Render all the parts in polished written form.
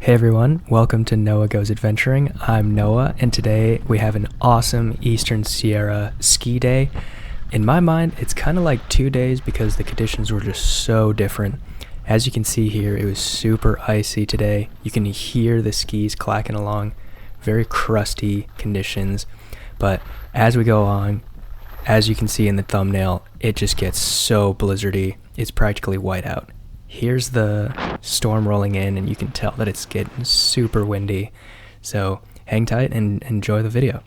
Hey everyone, welcome to Noah Goes Adventuring. I'm Noah, and today we have an awesome Eastern Sierra ski day. In my mind, it's kind of like 2 days because the conditions were just so different. As you can see here, it was super icy today. You can hear the skis clacking along, very crusty conditions. But as we go on, as you can see in the thumbnail, it just gets so blizzardy. It's practically white out. Here's the storm rolling in, and you can tell that it's getting super windy. So hang tight and enjoy the video.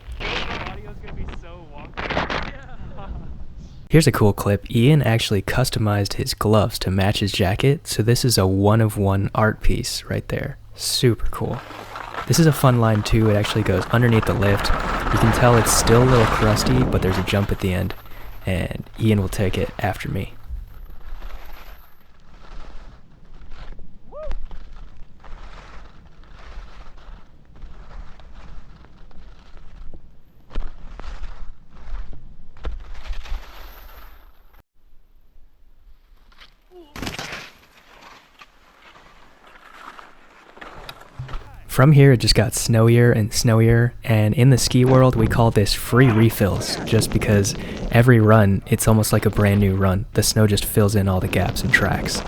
Here's a cool clip. Ian actually customized his gloves to match his jacket, so this is a one-of-one art piece right there. Super cool. This is a fun line too. It actually goes underneath the lift. You can tell it's still a little crusty, but there's a jump at the end, and Ian will take it after me. From here, it just got snowier and snowier, and in the ski world, we call this free refills, just because every run, it's almost like a brand new run. The snow just fills in all the gaps and tracks.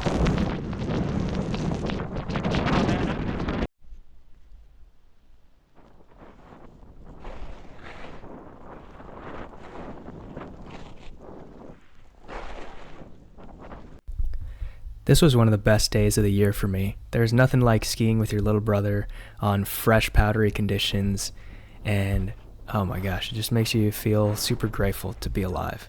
This was one of the best days of the year for me. There's nothing like skiing with your little brother on fresh, powdery conditions, and oh my gosh, it just makes you feel super grateful to be alive.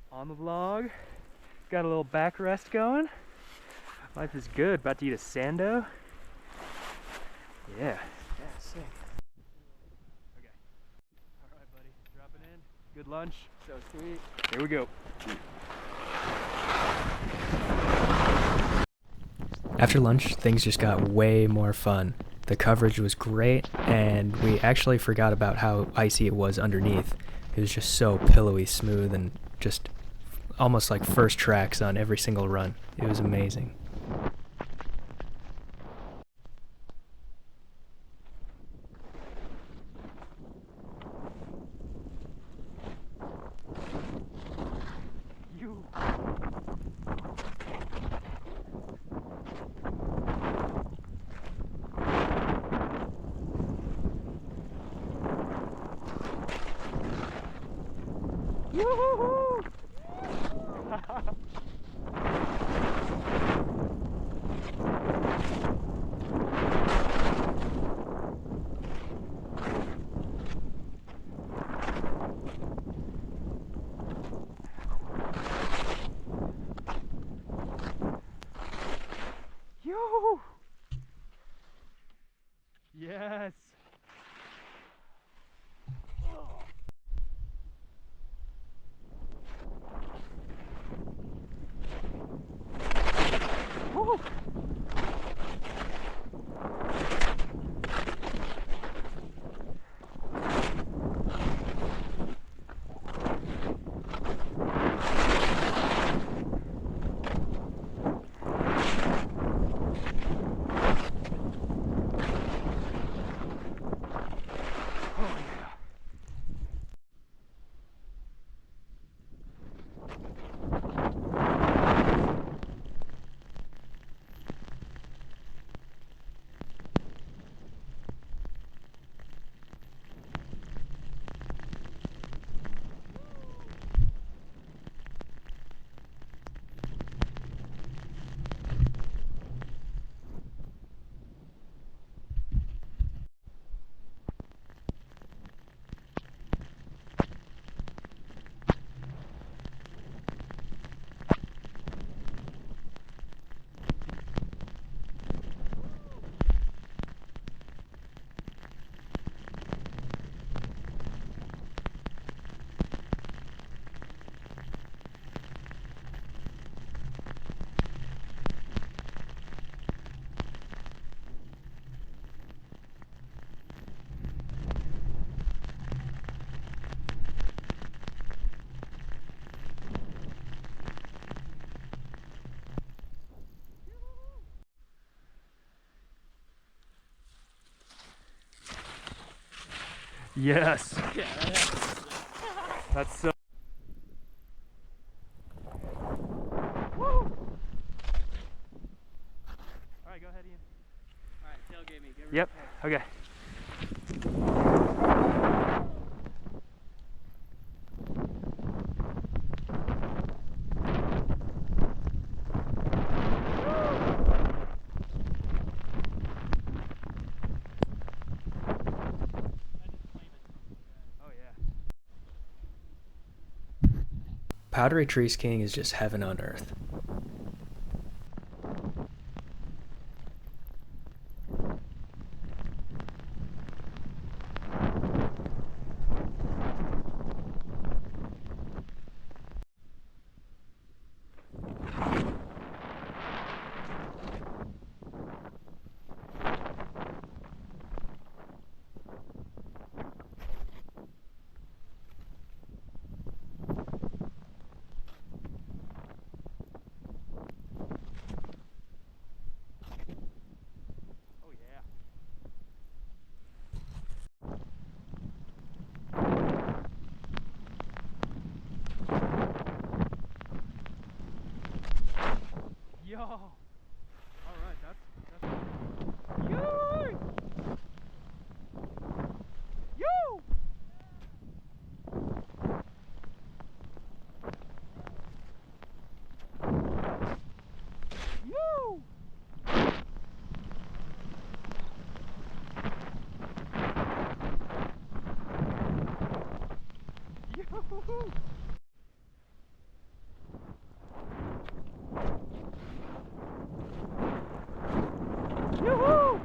On the vlog, got a little backrest going. Life is good. About to eat a sando. Yeah, sick. Okay. All right, buddy, dropping in. Good lunch. So sweet. Here we go. After lunch, things just got way more fun. The coverage was great, and we actually forgot about how icy it was underneath. It was just so pillowy smooth and just almost like first tracks on every single run. It was amazing. Yoo-hoo-hoo! Yo! Yes! Woo! Yes. Yeah, That's so. Woo! Alright, go ahead, Ian. Alright, tailgate me. Get ready. Yep. Okay. Oh yeah. Powdery tree skiing is just heaven on earth. Oh yeah. Yo! Alright, that's Yay! Yo! Yo! Yoo-hoo! Yoo-hoo!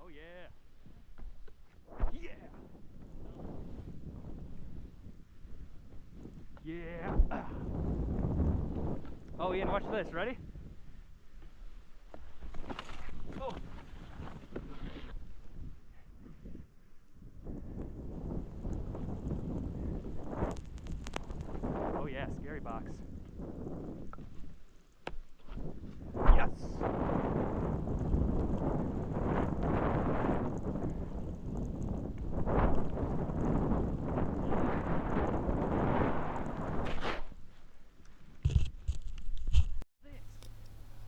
Oh yeah. Yeah. Yeah. Oh, Ian, watch this. Ready? Oh. Oh yeah, scary box. Yes.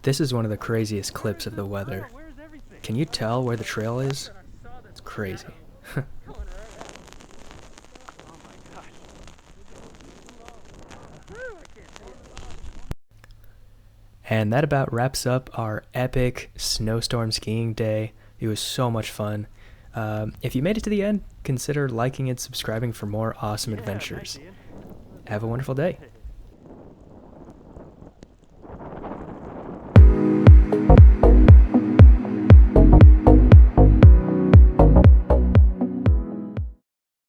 This is one of the craziest clips of the weather. Can you tell where the trail is? It's crazy. And that about wraps up our epic snowstorm skiing day. It was so much fun. If you made it to the end, consider liking and subscribing for more awesome adventures. Have a wonderful day.